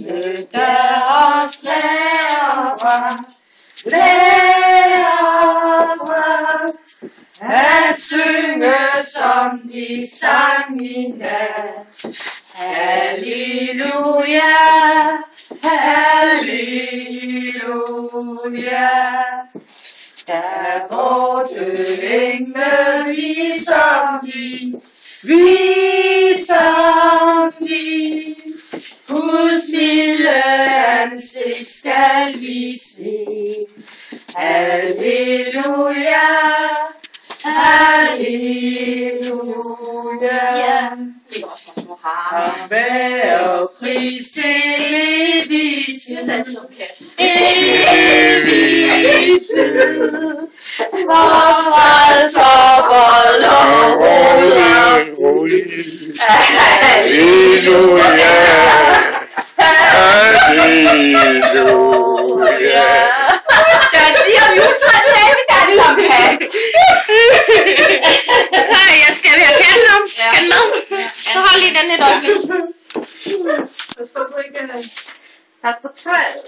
Lad os lære at synge, som de sang i nat. Halleluja, halleluja. Der borte engle viser de, Guds milde ansigt skal vi se. Halleluja, halleluja. Ham være pris til evig tid. Evig tid. Vor frelser for loven. Halleluja. Halleluja. Jeg siger om juletræet, det er ikke danser med. Nej, jeg skal have katten om. Kan med? Så hold lige den her øjeblik. Pas på træet.